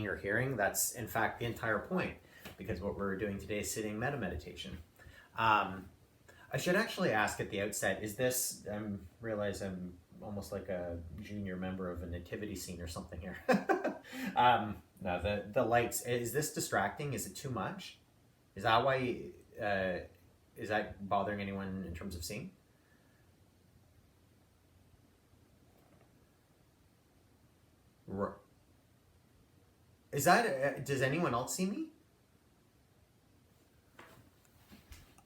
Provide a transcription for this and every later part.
or hearing. That's in fact the entire point, because what we're doing today is sitting metta meditation. I should actually ask at the outset, is this, I realize I'm almost like a junior member of a nativity scene or something here. No, the lights, is this distracting? Is it too much? Is that why, is that bothering anyone in terms of seeing? Is that, does anyone else see me?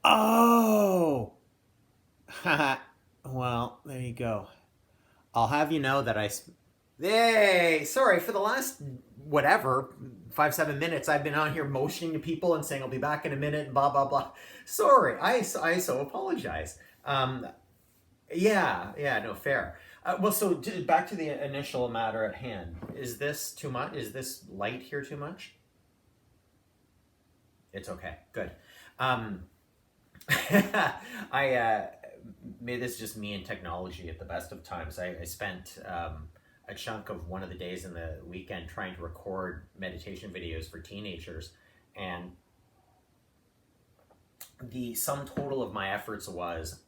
Oh, well, there you go. I'll have you know that Hey, sorry, for the last, whatever, 5, 7 minutes, I've been on here motioning to people and saying I'll be back in a minute and blah, blah, blah. Sorry, I so apologize. Yeah, no, fair. Well, so back to the initial matter at hand. Is this too much? Is this light here too much? It's okay. Good. Um, I Maybe this is just me and technology at the best of times. I spent a chunk of one of the days in the weekend trying to record meditation videos for teenagers, and the sum total of my efforts was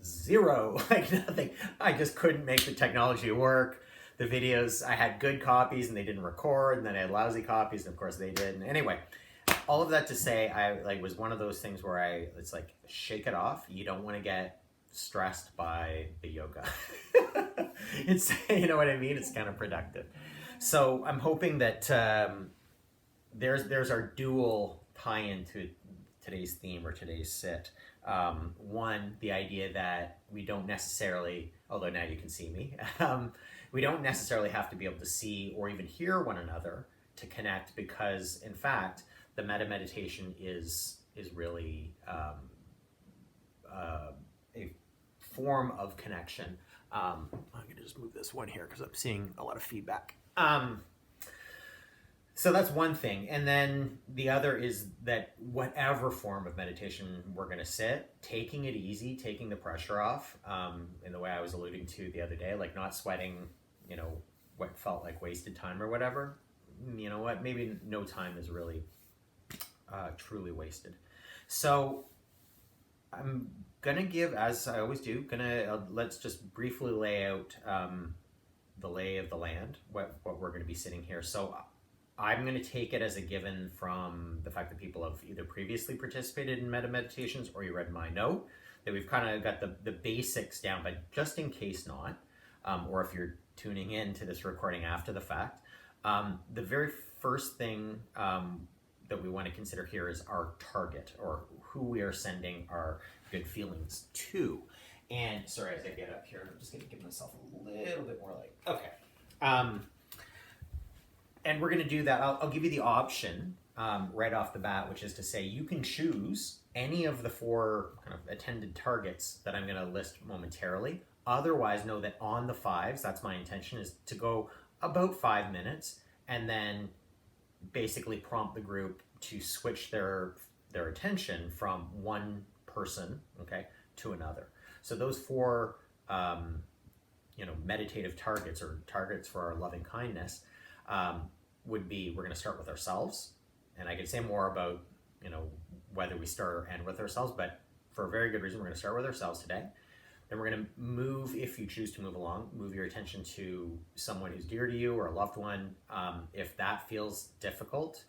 zero, like nothing. I just couldn't make the technology work. The videos, I had good copies and they didn't record, and then I had lousy copies, and of course they did. And anyway, all of that to say, I like was one of those things where it's like, shake it off. You don't want to get stressed by the yoga. It's, you know what I mean? It's kind of productive. So I'm hoping that there's our dual tie-in to today's theme or today's sit. One, the idea that we don't necessarily, although now you can see me, we don't necessarily have to be able to see or even hear one another to connect, because in fact, the metta meditation is really a form of connection. I'm going to just move this one here because I'm seeing a lot of feedback. So that's one thing. And then the other is that whatever form of meditation we're going to sit, taking it easy, taking the pressure off, in the way I was alluding to the other day, like not sweating, what felt like wasted time or whatever. You know what? Maybe no time is really truly wasted. So I'm gonna give, as I always do, let's just briefly lay out the lay of the land, what we're going to be sitting here. So I'm going to take it as a given from the fact that people have either previously participated in metta meditations or you read my note, that we've kind of got the basics down, but just in case not, or if you're tuning in to this recording after the fact, the very first thing that we want to consider here is our target, or who we are sending our good feelings to. And sorry, as I get up here, I'm just going to give myself a little bit more light. Okay. And we're going to do that. I'll give you the option right off the bat, which is to say you can choose any of the 4 kind of attended targets that I'm going to list momentarily. Otherwise, know that on the 5s, that's my intention, is to go about 5 minutes and then basically prompt the group to switch their attention from one person, okay, to another. So those 4 meditative targets, or targets for our loving kindness, would be, we're going to start with ourselves, and I could say more about whether we start or end with ourselves, but for a very good reason, we're going to start with ourselves today. Then we're going to move, if you choose to move along, move your attention to someone who's dear to you or a loved one. If that feels difficult,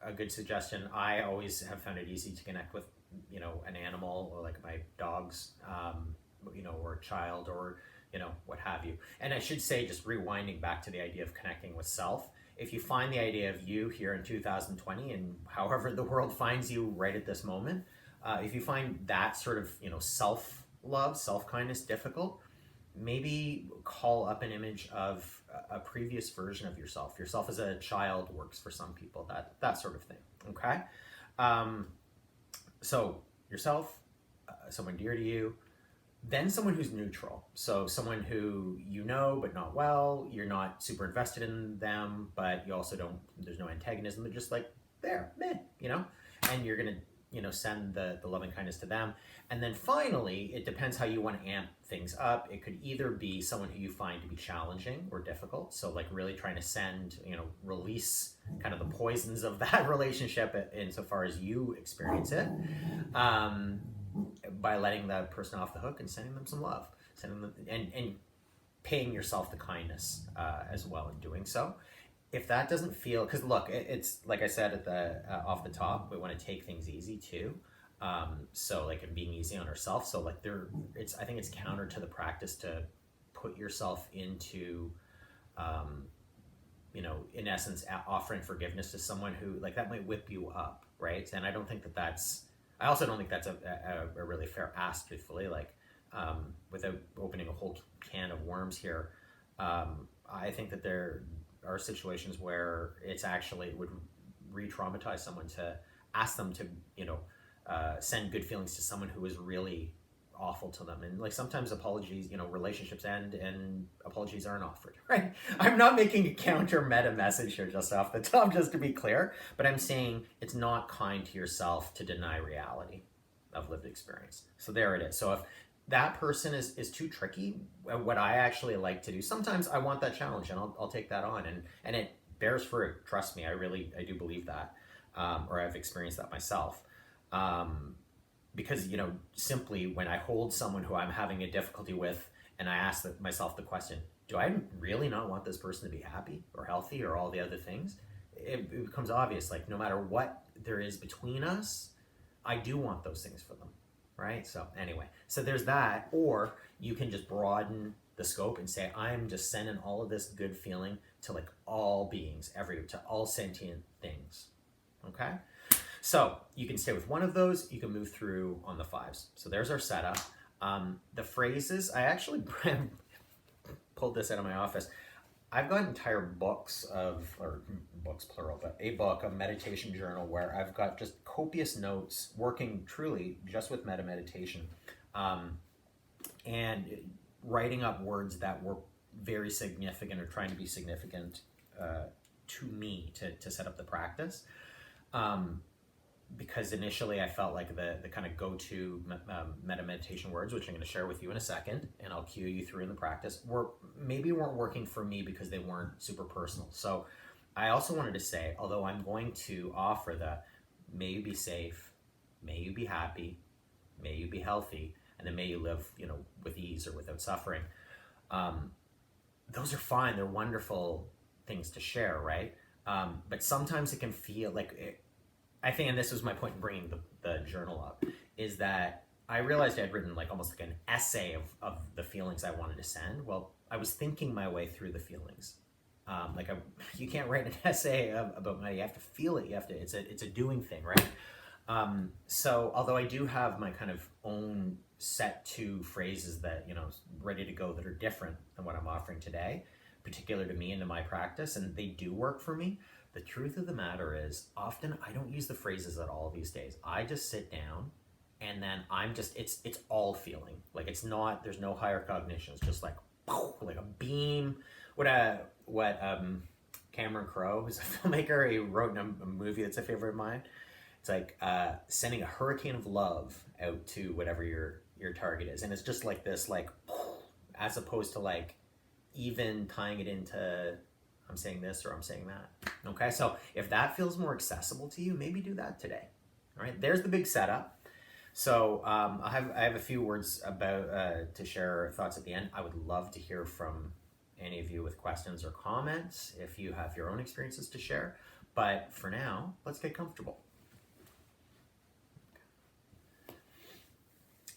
a good suggestion, I always have found it easy to connect with an animal, or like my dogs, or a child, or what have you. And I should say, just rewinding back to the idea of connecting with self, if you find the idea of you here in 2020 and however the world finds you right at this moment, if you find that sort of self-love, self-kindness difficult, maybe call up an image of a previous version of yourself. Yourself as a child works for some people, that sort of thing. Okay. So yourself, someone dear to you, then someone who's neutral. So someone who but not well, you're not super invested in them, but you also there's no antagonism, but just like there, meh, and you're going to send the loving kindness to them. And then finally, it depends how you want to amp things up. It could either be someone who you find to be challenging or difficult. So like really trying to release kind of the poisons of that relationship insofar as you experience it, by letting that person off the hook and sending them some love, sending them and paying yourself the kindness as well in doing so. If that doesn't feel, because look, it's like I said at the off the top, we want to take things easy too. So like and being easy on ourselves. So like I think it's counter to the practice to put yourself into, in essence, offering forgiveness to someone who like that might whip you up, right? And I don't think I also don't think that's a really fair ask, truthfully. Like without opening a whole can of worms here, I think that there are situations where it's actually would re-traumatize someone to ask them to send good feelings to someone who is really awful to them. And like sometimes apologies, relationships end and apologies aren't offered, right? I'm not making a counter meta message here just off the top, just to be clear, but I'm saying it's not kind to yourself to deny reality of lived experience. So there it is. So if that person is too tricky, what I actually like to do, sometimes I want that challenge and I'll take that on and it bears fruit. Trust me, I do believe that, or I've experienced that myself. Because, simply when I hold someone who I'm having a difficulty with and I ask myself the question, do I really not want this person to be happy or healthy or all the other things? It becomes obvious, like no matter what there is between us, I do want those things for them. Right? So anyway, so there's that, or you can just broaden the scope and say, I'm just sending all of this good feeling to like all beings, to all sentient things. Okay? So you can stay with one of those, you can move through on the fives. So there's our setup. The phrases, I actually pulled this out of my office. I've got entire books books plural, but a book, a meditation journal where I've got just copious notes working truly just with meditation, and writing up words that were very significant or trying to be significant to me to set up the practice. Because initially I felt like the kind of go-to meditation words, which I'm going to share with you in a second, and I'll cue you through in the practice, weren't working for me because they weren't super personal. So I also wanted to say, although I'm going to offer the may you be safe, may you be happy, may you be healthy, and then may you live, with ease or without suffering. Those are fine. They're wonderful things to share, right? But sometimes it can feel like I think, and this was my point in bringing the journal up, is that I realized I'd written like almost like an essay of the feelings I wanted to send. Well, I was thinking my way through the feelings. You can't write an essay about money. You have to feel it. It's a doing thing, right? So although I do have my kind of own set two phrases that, ready to go that are different than what I'm offering today, particular to me and to my practice, and they do work for me. The truth of the matter is, often I don't use the phrases at all these days. I just sit down and then it's all feeling. Like there's no higher cognition. It's just like a beam. What Cameron Crowe, who's a filmmaker, he wrote a movie that's a favorite of mine. It's like sending a hurricane of love out to whatever your target is. And it's just like this, like, as opposed to like even tying it into I'm saying this or I'm saying that. Okay, so if that feels more accessible to you, maybe do that today. All right, there's the big setup. So I have a few words about to share thoughts at the end. I would love to hear from any of you with questions or comments if you have your own experiences to share. But for now, let's get comfortable.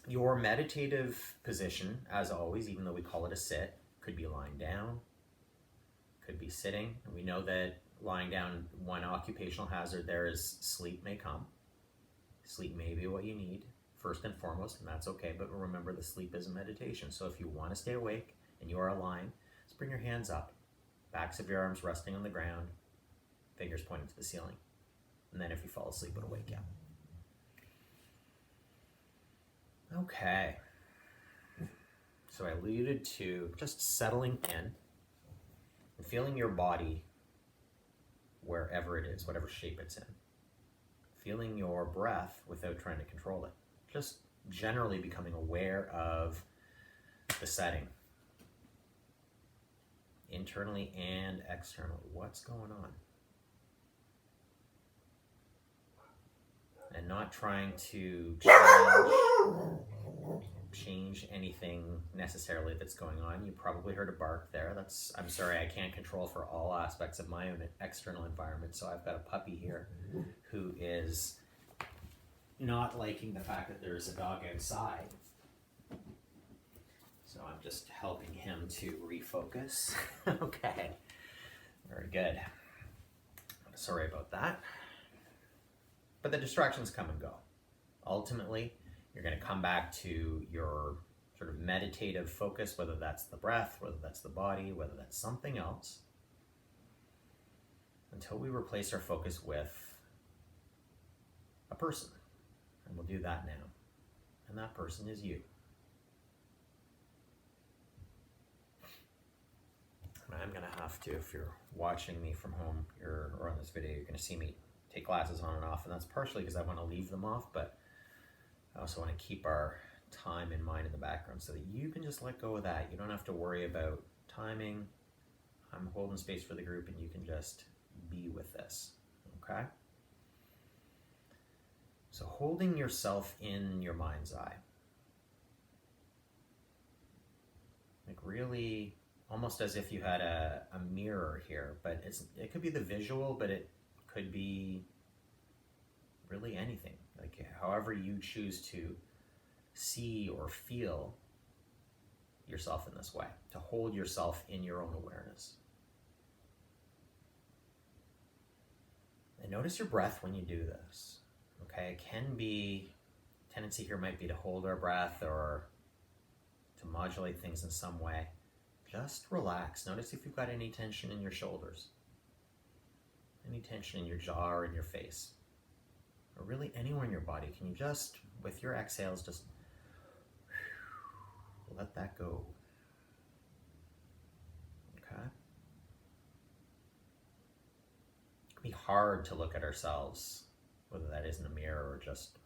Your meditative position, as always, even though we call it a sit, could be lying down, could be sitting. And we know that lying down, one occupational hazard there is sleep may come. Sleep may be what you need, first and foremost, and that's okay. But remember, the sleep is a meditation. So if you want to stay awake and you are aligned, just bring your hands up, backs of your arms resting on the ground, fingers pointing to the ceiling. And then if you fall asleep, it'll wake you up. Okay. So I alluded to just settling in and feeling your body wherever it is, whatever shape it's in. feeling your breath without trying to control it. Just generally becoming aware of the setting, internally and externally. What's going on? And not trying to change anything necessarily that's going on. You probably heard a bark there. I'm sorry, I can't control for all aspects of my own external environment. So I've got a puppy here who is not liking the fact that there's a dog outside. So I'm just helping him to refocus. Okay, very good. Sorry about that. But the distractions come and go. Ultimately, you're going to come back to your sort of meditative focus, whether that's the breath, whether that's the body, whether that's something else, until we replace our focus with a person. And we'll do that now. And that person is you. And I'm going to have to, if you're watching me from home or on this video, you're going to see me take glasses on and off. And that's partially because I want to leave them off, but I also want to keep our time in mind in the background so that you can just let go of that. You don't have to worry about timing. I'm holding space for the group and you can just be with this, okay? So holding yourself in your mind's eye. Like really almost as if you had a mirror here, but it could be the visual, but it could be really anything. Like however you choose to see or feel yourself in this way, to hold yourself in your own awareness. And notice your breath when you do this. Okay, it can be, tendency here might be to hold our breath or to modulate things in some way. Just relax. Notice if you've got any tension in your shoulders, any tension in your jaw or in your face, or really anywhere in your body. Can you just, with your exhales, just let that go? Okay? It can be hard to look at ourselves, whether that is in a mirror or just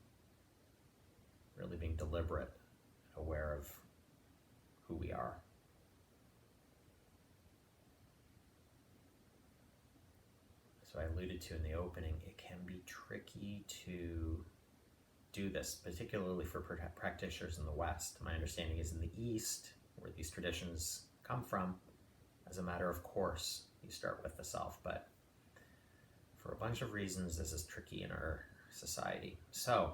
really being deliberate, aware of who we are. So I alluded to in the opening, it can be tricky to do this, particularly for practitioners in the West. My understanding is in the East, where these traditions come from, as a matter of course, you start with the self, but for a bunch of reasons, this is tricky in our society. So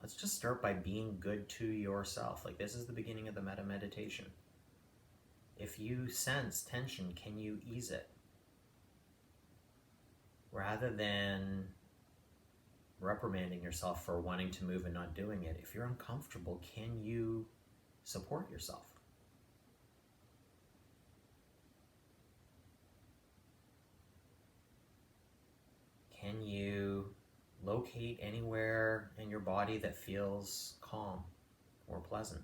let's just start by being good to yourself. Like this is the beginning of the Metta meditation. If you sense tension, can you ease it? Rather than reprimanding yourself for wanting to move and not doing it, if you're uncomfortable, can you support yourself? Can you locate anywhere in your body that feels calm or pleasant?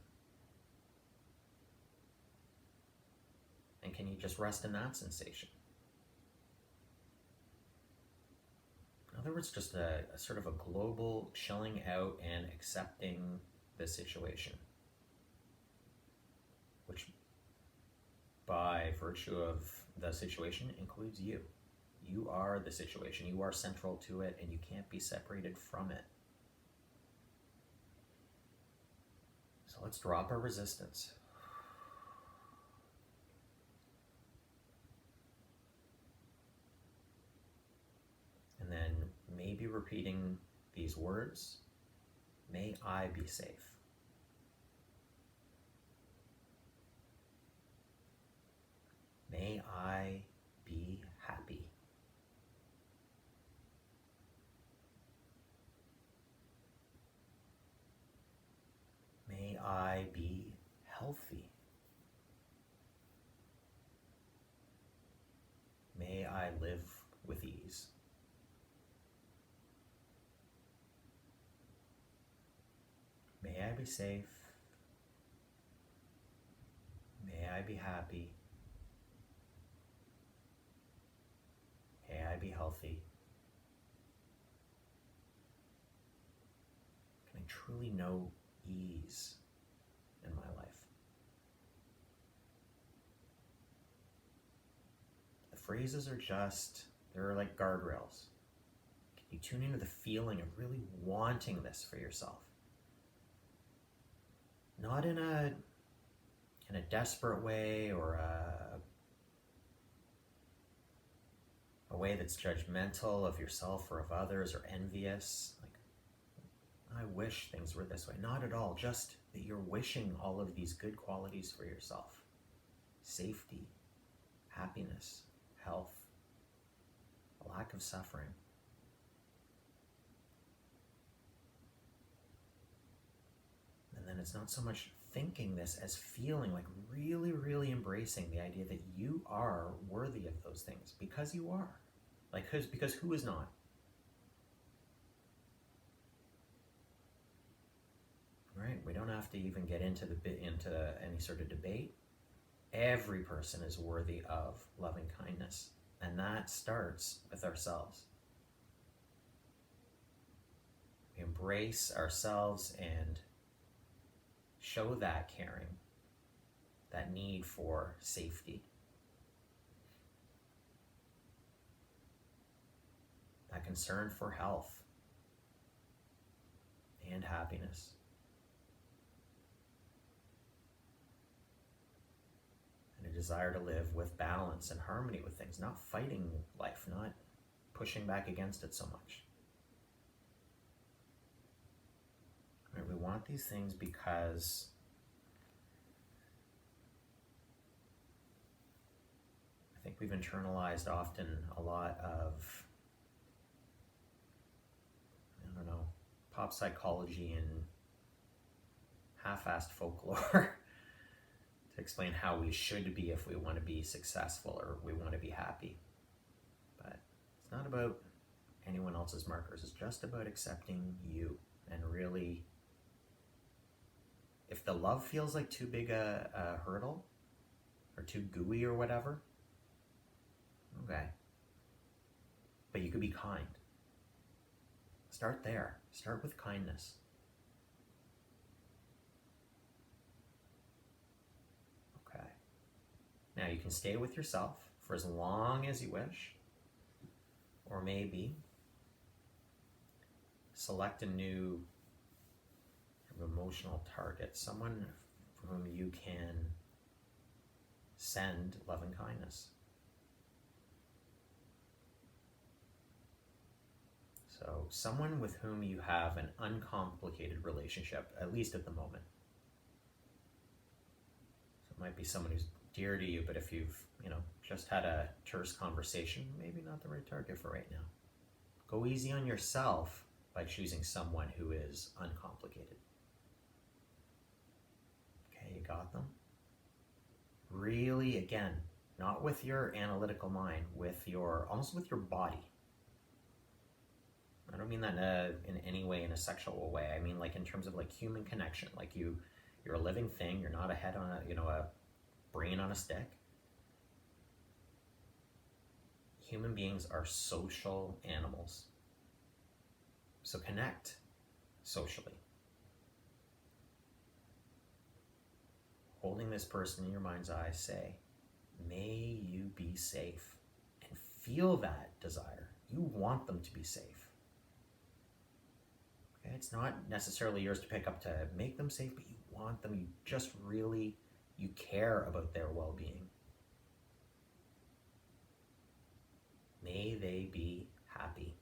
And can you just rest in that sensation? In other words, just a sort of a global chilling out and accepting the situation, which by virtue of the situation includes you. You are the situation. You are central to it, and you can't be separated from it. So let's drop our resistance. And then maybe repeating these words, may I be safe. May I be happy. May I be healthy. May I live with ease. May I be safe. May I be happy. May I be healthy. truly know ease in my life. The phrases are just, they're like guardrails. Can you tune into the feeling of really wanting this for yourself? Not in a desperate way or a way that's judgmental of yourself or of others or envious. Like, I wish things were this way. Not at all. Just that you're wishing all of these good qualities for yourself. Safety, happiness, health, a lack of suffering. And then it's not so much thinking this as feeling, like really, really embracing the idea that you are worthy of those things because you are. Like, because who is not? Right? We don't have to even get into any sort of debate. Every person is worthy of loving kindness, and that starts with ourselves. We embrace ourselves and show that caring, that need for safety, that concern for health and happiness. And a desire to live with balance and harmony with things, not fighting life, not pushing back against it so much. Right, we want these things because I think we've internalized often a lot of, I don't know, pop psychology and half-assed folklore to explain how we should be if we want to be successful or we want to be happy. But it's not about anyone else's markers. It's just about accepting you and really, if the love feels like too big a hurdle or too gooey or whatever, okay. But you could be kind. Start there. Start with kindness. Okay. Now you can stay with yourself for as long as you wish, or maybe select a new emotional target, someone for whom you can send love and kindness. So someone with whom you have an uncomplicated relationship, at least at the moment. So it might be someone who's dear to you, but if you've, just had a terse conversation, maybe not the right target for right now. Go easy on yourself by choosing someone who is uncomplicated. Okay, you got them? Really, again, not with your analytical mind, almost with your body. I don't mean that in any way in a sexual way. I mean like in terms of like human connection. Like you're a living thing. You're not a head on a brain on a stick. Human beings are social animals. So connect socially. Holding this person in your mind's eye, say, may you be safe. And feel that desire. You want them to be safe. Okay? It's not necessarily yours to pick up to make them safe, but you want them. You just really, you care about their well-being. May they be happy.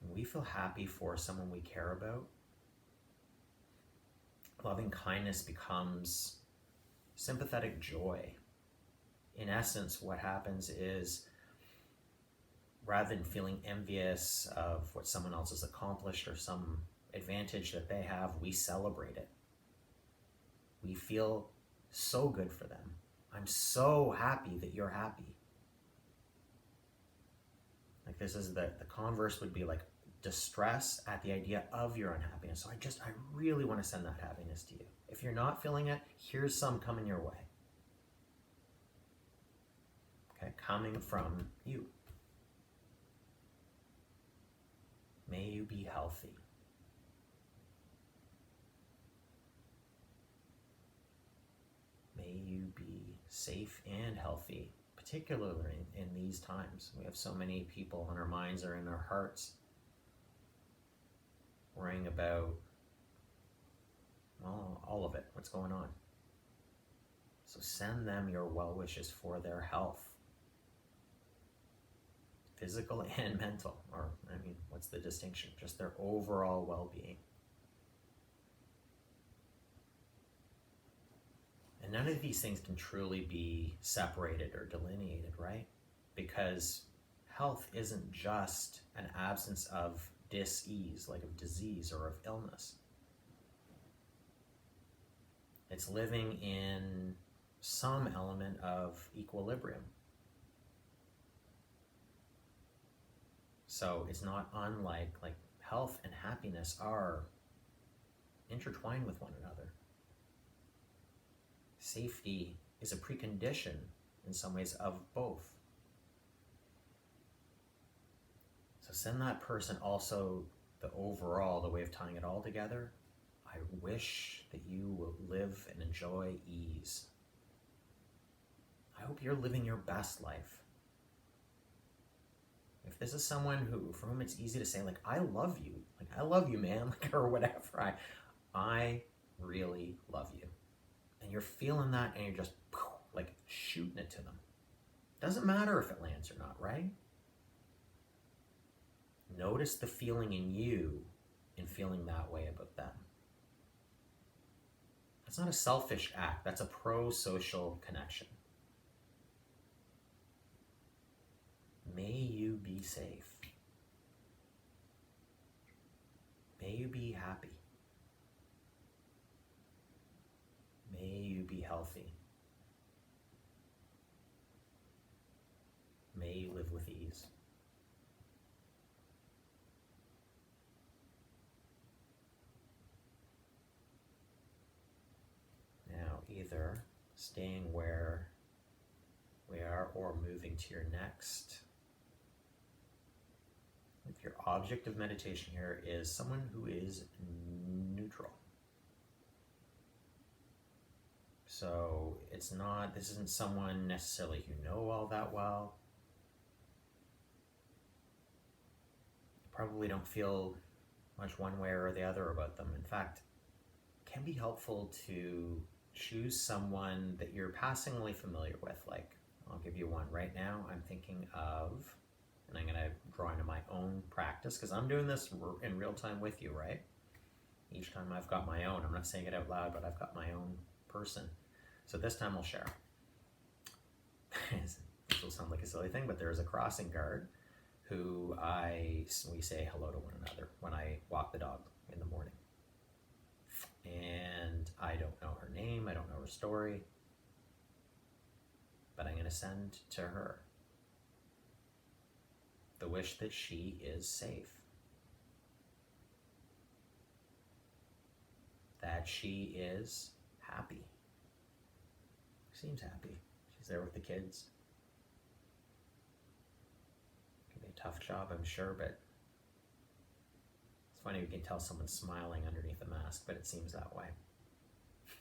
When we feel happy for someone we care about, loving kindness becomes sympathetic joy. In essence, what happens is, rather than feeling envious of what someone else has accomplished or some advantage that they have, we celebrate it. We feel so good for them. I'm so happy that you're happy. Like this is the converse would be like distress at the idea of your unhappiness. So I really want to send that happiness to you. If you're not feeling it, here's some coming your way. Okay, coming from you. May you be healthy. May you be safe and healthy, particularly in these times. We have so many people on our minds or in our hearts worrying about, well, all of it, what's going on. So send them your well wishes for their health, physical and mental, or I mean, what's the distinction? Just their overall well-being. And none of these things can truly be separated or delineated, right? Because health isn't just an absence of dis-ease, like of disease or of illness. It's living in some element of equilibrium. So it's not unlike, like, health and happiness are intertwined with one another. Safety is a precondition in some ways of both. So send that person also the overall, the way of tying it all together. I wish that you will live and enjoy ease. I hope you're living your best life. If this is someone for whom it's easy to say, like, I love you, man, like, or whatever, I really love you. And you're feeling that and you're just like shooting it to them. Doesn't matter if it lands or not, right? Notice the feeling in you in feeling that way about them. That's not a selfish act. That's a pro-social connection. May you be safe. May you be happy. May you be healthy. May you live with ease. Now, either staying where we are or moving to your next. If your object of meditation here is someone who is neutral. So this isn't someone necessarily you know all that well. You probably don't feel much one way or the other about them. In fact, it can be helpful to choose someone that you're passingly familiar with. Like, I'll give you one right now. I'm thinking of, and I'm going to draw into my own practice because I'm doing this in real time with you, right? Each time I've got my own. I'm not saying it out loud, but I've got my own person. So this time I'll share. This will sound like a silly thing, but there is a crossing guard who we say hello to one another when I walk the dog in the morning. And I don't know her name, I don't know her story, but I'm going to send to her the wish that she is safe, that she is happy. Seems happy. She's there with the kids. It can be a tough job, I'm sure, but it's funny, we can tell someone's smiling underneath a mask, but it seems that way.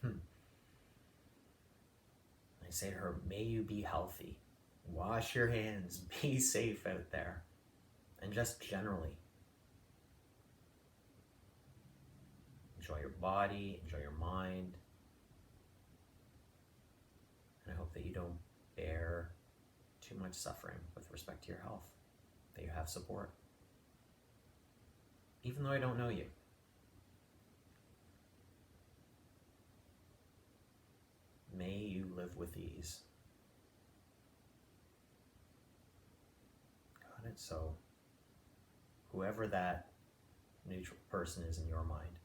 I say to her, may you be healthy. Wash your hands. Be safe out there. And just generally, enjoy your body, enjoy your mind. And I hope that you don't bear too much suffering with respect to your health, that you have support. Even though I don't know you. May you live with ease. Got it? So, whoever that neutral person is in your mind,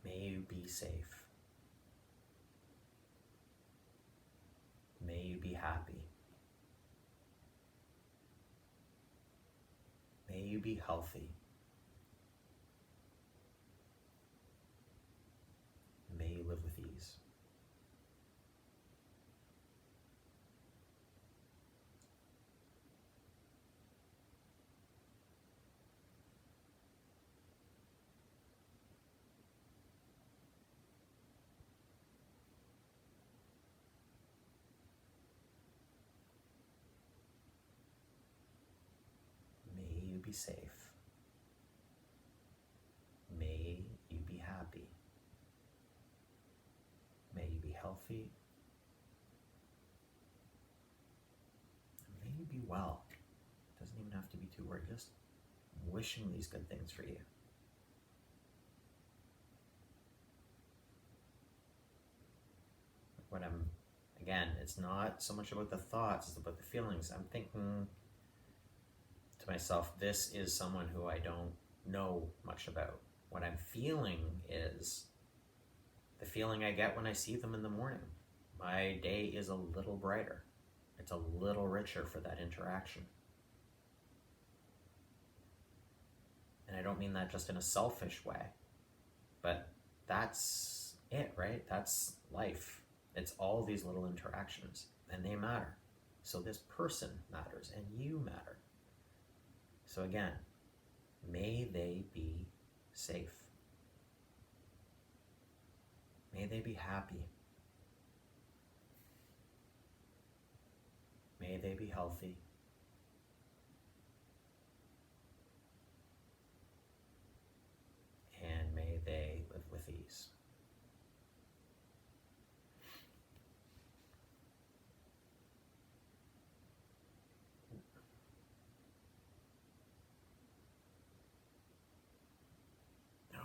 may you be safe. May you be happy. May you be healthy. May you live with ease. be safe. May you be happy. May you be healthy. May you be well. It doesn't even have to be too worried. Just wishing these good things for you. Again, it's not so much about the thoughts, it's about the feelings. I'm thinking to myself, this is someone who I don't know much about. What I'm feeling is the feeling I get when I see them in the morning. My day is a little brighter. It's a little richer for that interaction. And I don't mean that just in a selfish way, but that's it, right? That's life. It's all these little interactions, and they matter. So this person matters, and you matter. So again, may they be safe. May they be happy. May they be healthy. And may they live with ease.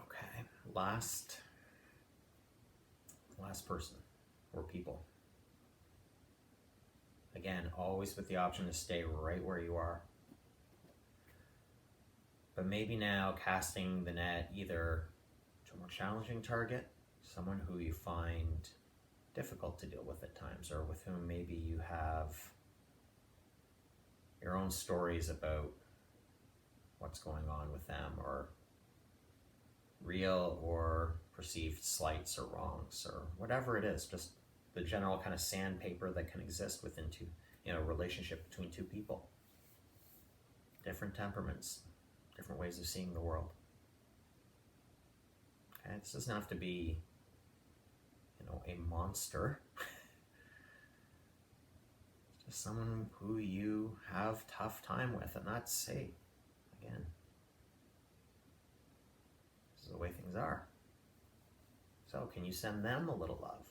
Okay, last person or people. Again, always with the option to stay right where you are. But maybe now casting the net either to a more challenging target, someone who you find difficult to deal with at times, or with whom maybe you have your own stories about what's going on with them, or real or perceived slights or wrongs, or whatever it is, just the general kind of sandpaper that can exist within a relationship between two people. Different temperaments, different ways of seeing the world. Okay, this doesn't have to be, a monster. It's just someone who you have tough time with, and that's, hey, again, this is the way things are. So can you send them a little love?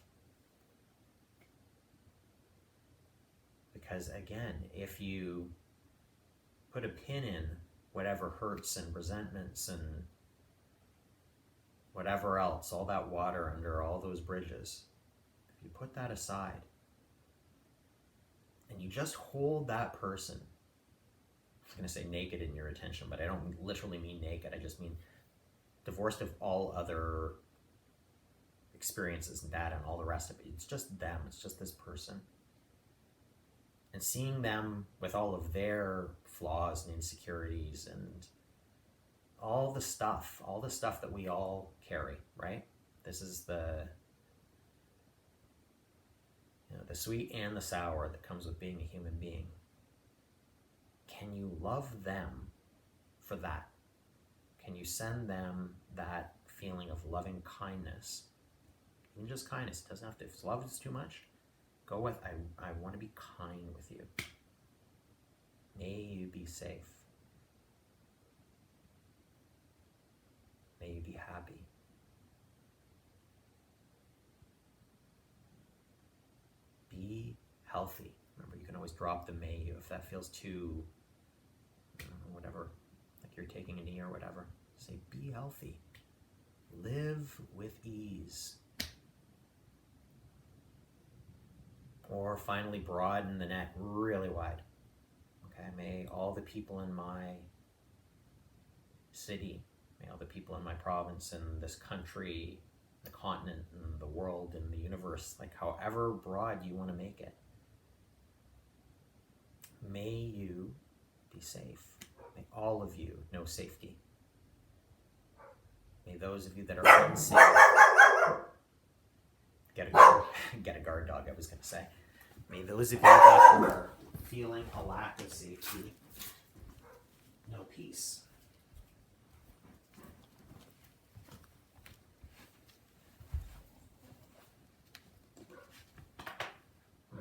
Because again, if you put a pin in whatever hurts and resentments and whatever else, all that water under all those bridges, if you put that aside and you just hold that person, I was going to say naked in your attention, but I don't literally mean naked. I just mean divorced of all other experiences and data and all the rest of it. It's just them. It's just this person. And seeing them with all of their flaws and insecurities and all the stuff that we all carry, right? This is the sweet and the sour that comes with being a human being. Can you love them for that? Can you send them that feeling of loving kindness? Even just kindness. It doesn't have to, if love is too much, go with, I want to be kind with you. May you be safe. May you be happy. Be healthy. Remember, you can always drop the may you if that feels too, whatever, like you're taking a knee or whatever. Say, be healthy. Live with ease. Or finally, broaden the net really wide. Okay, may all the people in my city, may all the people in my province and this country, the continent and the world and the universe, like however broad you want to make it, may you be safe. May all of you know safety. May those of you that are unsafe get a guard dog, I was going to say. May those of you that are feeling a lack of safety know peace.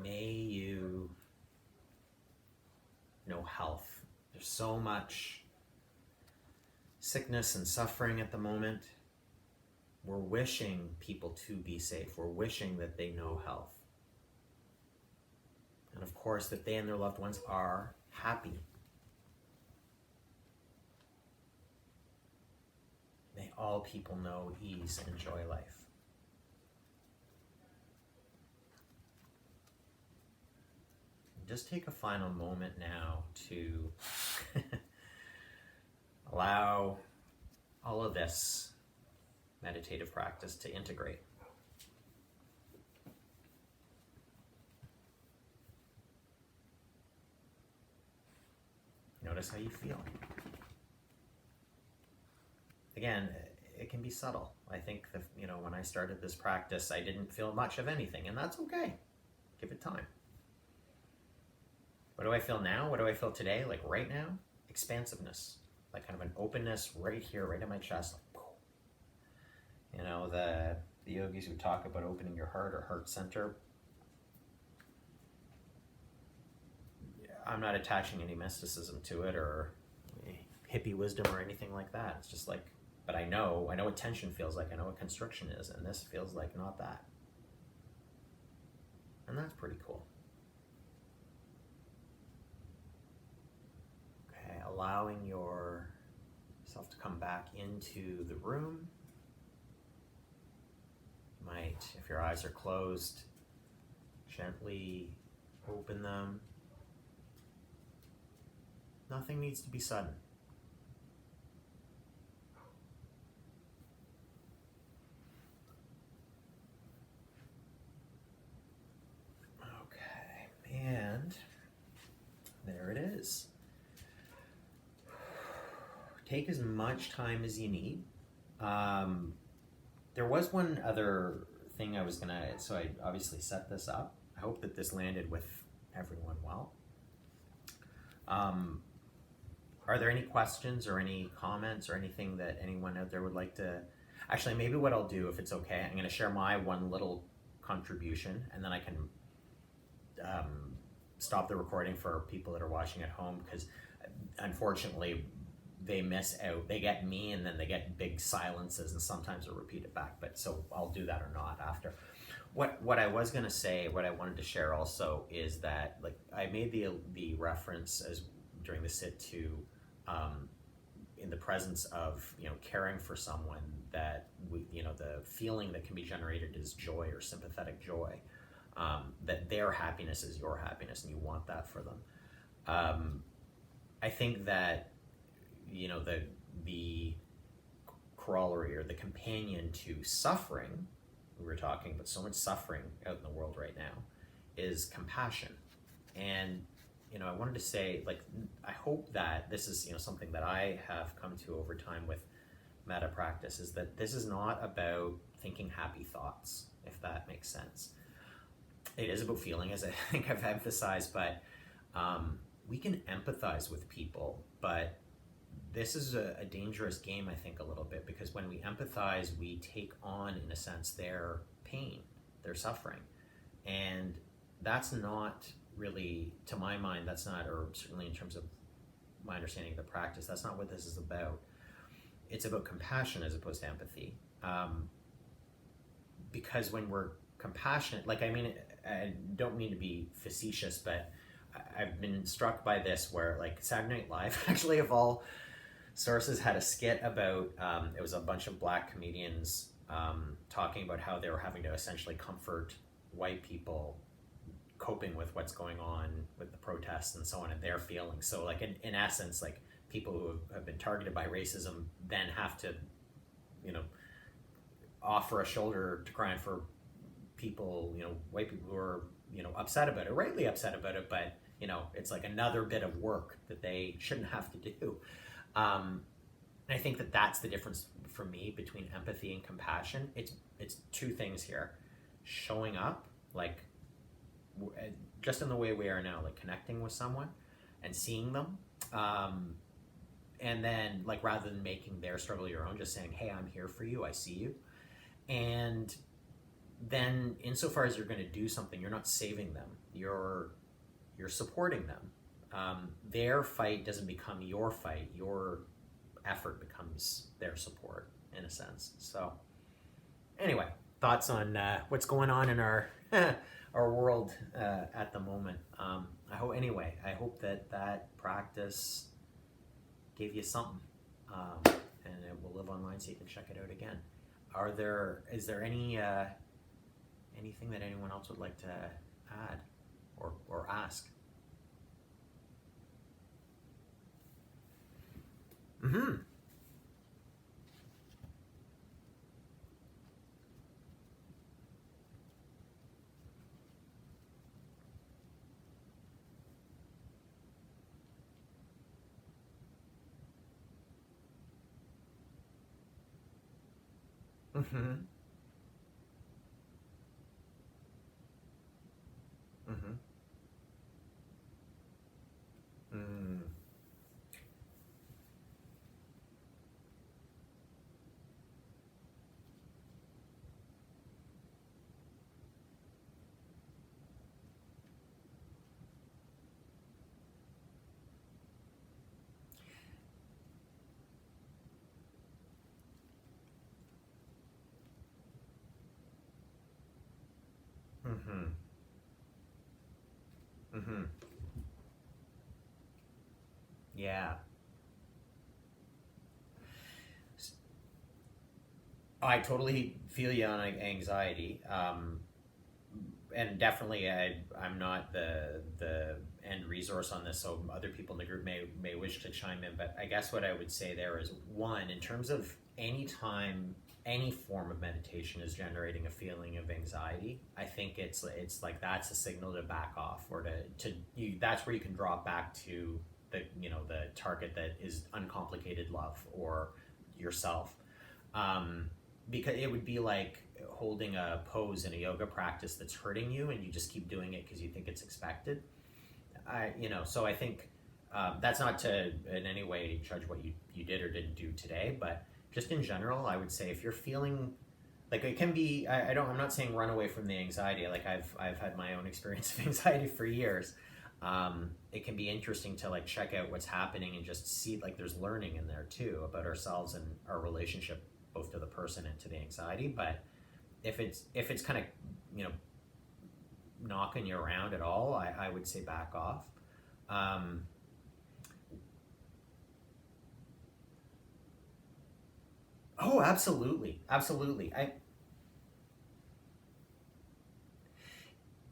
May you know health. There's so much sickness and suffering at the moment, we're wishing people to be safe. We're wishing that they know health. And of course, that they and their loved ones are happy. May all people know ease and enjoy life. Just take a final moment now to allow all of this meditative practice to integrate. Notice how you feel. Again, it can be subtle. I think that, when I started this practice, I didn't feel much of anything, and that's okay. Give it time. What do I feel now? What do I feel today? Like right now? Expansiveness. Like kind of an openness right here, right in my chest. Like, the yogis who talk about opening your heart or heart center, I'm not attaching any mysticism to it or hippie wisdom or anything like that. It's just like, but I know what tension feels like. I know what constriction is, and this feels like not that. And that's pretty cool. Okay, allowing yourself to come back into the room. You might, if your eyes are closed, gently open them. Nothing needs to be sudden. Okay, and there it is. Take as much time as you need. There was one other thing I was so I obviously set this up. I hope that this landed with everyone well. Are there any questions or any comments or anything that anyone out there would like to... Actually, maybe what I'll do, if it's okay, I'm going to share my one little contribution, and then I can stop the recording for people that are watching at home, because unfortunately they miss out. They get me, and then they get big silences, and sometimes they'll repeat it back. But so I'll do that or not after. What I was going to say, what I wanted to share also, is that like I made the reference as during the sit to in the presence of caring for someone, that the feeling that can be generated is joy or sympathetic joy, that their happiness is your happiness and you want that for them. I think that the corollary or the companion to suffering, we were talking about so much suffering out in the world right now, is compassion. And I wanted to say, like, I hope that this is something that I have come to over time with Metta practice, is that this is not about thinking happy thoughts, if that makes sense. It is about feeling, as I think I've emphasized, but we can empathize with people, but this is a dangerous game, I think, a little bit, because when we empathize, we take on, in a sense, their pain, their suffering. And that's not really, to my mind, that's not, or certainly in terms of my understanding of the practice, that's not what this is about. It's about compassion as opposed to empathy. Because when we're compassionate, I don't mean to be facetious, but I've been struck by this where, like, Saturday Night Live, actually, of all sources, had a skit about, it was a bunch of black comedians talking about how they were having to essentially comfort white people coping with what's going on with the protests and so on, and their feelings. So, like, in essence, like, people who have been targeted by racism then have to, offer a shoulder to cry for people, white people who are, upset about it, rightly upset about it, but, it's like another bit of work that they shouldn't have to do. And I think that that's the difference for me between empathy and compassion. It's two things here: showing up, like, just in the way we are now, like connecting with someone and seeing them, and then, like, rather than making their struggle your own, just saying, hey, I'm here for you, I see you. And then insofar as you're going to do something, you're not saving them, you're supporting them. Their fight doesn't become your fight. You're effort becomes their support in a sense. So anyway, thoughts on what's going on in our our world at the moment. I hope that that practice gave you something, and it will live online so you can check it out again. Is there anything that anyone else would like to add or ask? Mm-hmm. Mm-hmm. Mm-hmm. Mm. Mm-hmm. Mm-hmm. Yeah. I totally feel you on anxiety. And definitely I'm not the end resource on this, so other people in the group may wish to chime in. But I guess what I would say there is, one, in terms of any time any form of meditation is generating a feeling of anxiety, I think it's like that's a signal to back off, or to you, that's where you can drop back to the, the target that is uncomplicated love or yourself. Because it would be like holding a pose in a yoga practice that's hurting you, and you just keep doing it because you think it's expected. So I think that's not to in any way judge what you did or didn't do today, but just in general, I would say if you're feeling like it can be, I'm not saying run away from the anxiety. Like I've had my own experience of anxiety for years. It can be interesting to like check out what's happening and just see like there's learning in there too about ourselves and our relationship both to the person and to the anxiety. But if it's kind of you know knocking you around at all, I would say back off. Um, oh, absolutely, absolutely.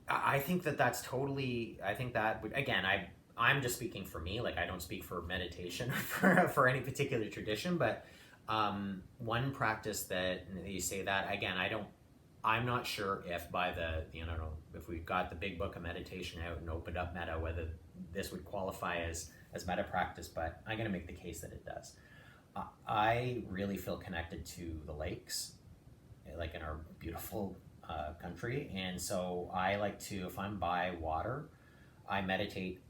I think that that's totally. I think that would, again. I'm just speaking for me. Like I don't speak for meditation or for any particular tradition, but one practice that you say that again. I'm not sure if by the if we've got the big book of meditation out and opened up Metta, whether this would qualify as Metta practice, but I'm going to make the case that it does. I really feel connected to the lakes, like in our beautiful country, and so I like to, if I'm by water, I meditate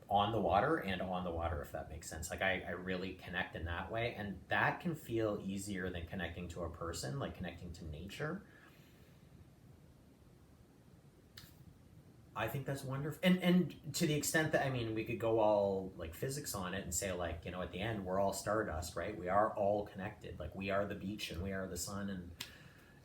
on the water and on the water, if that makes sense. Like I really connect in that way, and that can feel easier than connecting to a person, like connecting to nature. I think that's wonderful, and to the extent that, I mean, we could go all like physics on it and say, like, at the end we're all stardust, right? We are all connected. Like we are the beach and we are the sun,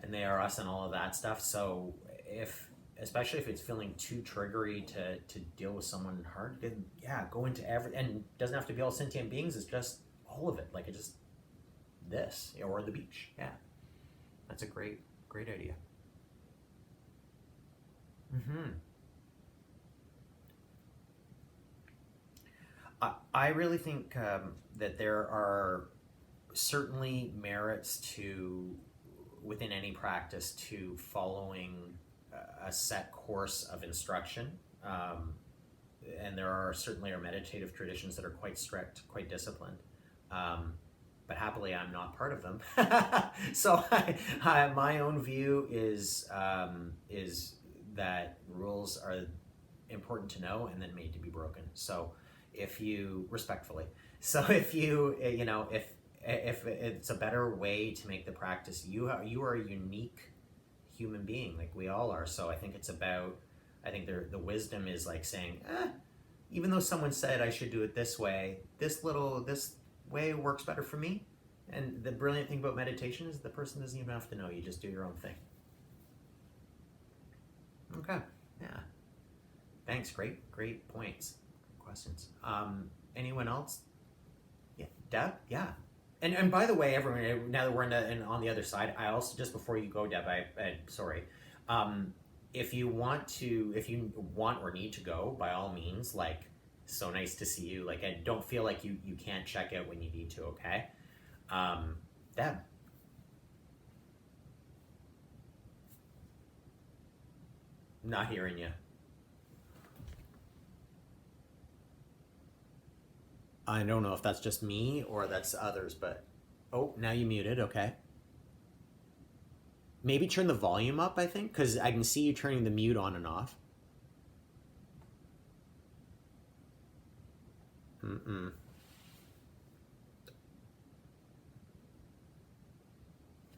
and they are us and all of that stuff. So if, especially if it's feeling too triggery to deal with someone hard, then yeah, go into and it doesn't have to be all sentient beings. It's just all of it. Like it's just this, or the beach. Yeah, that's a great idea. Mm-hmm. I really think that there are certainly merits to, within any practice, to following a set course of instruction. And there are certainly meditative traditions that are quite strict, quite disciplined. But happily, I'm not part of them. So my own view is that rules are important to know and then made to be broken. So if you respectfully, so if you if it's a better way to make the practice, you are a unique human being, like we all are. So I think it's about, I think the wisdom is like saying, even though someone said I should do it this way, this way works better for me. And the brilliant thing about meditation is the person doesn't even have to know. You just do your own thing. Okay. Yeah. Thanks. Great points. Questions. Anyone else? Yeah. Deb? Yeah. And by the way, everyone, now that we're on the other side, I also, just before you go, Deb, sorry. If you want or need to go, by all means, like, so nice to see you. Like, and don't feel like you can't check out when you need to, okay? Deb. Not hearing you. I don't know if that's just me or that's others, but oh, now you muted. Okay. Maybe turn the volume up, I think, because I can see you turning the mute on and off. Mm-mm.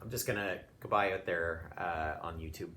I'm just gonna goodbye out there on YouTube.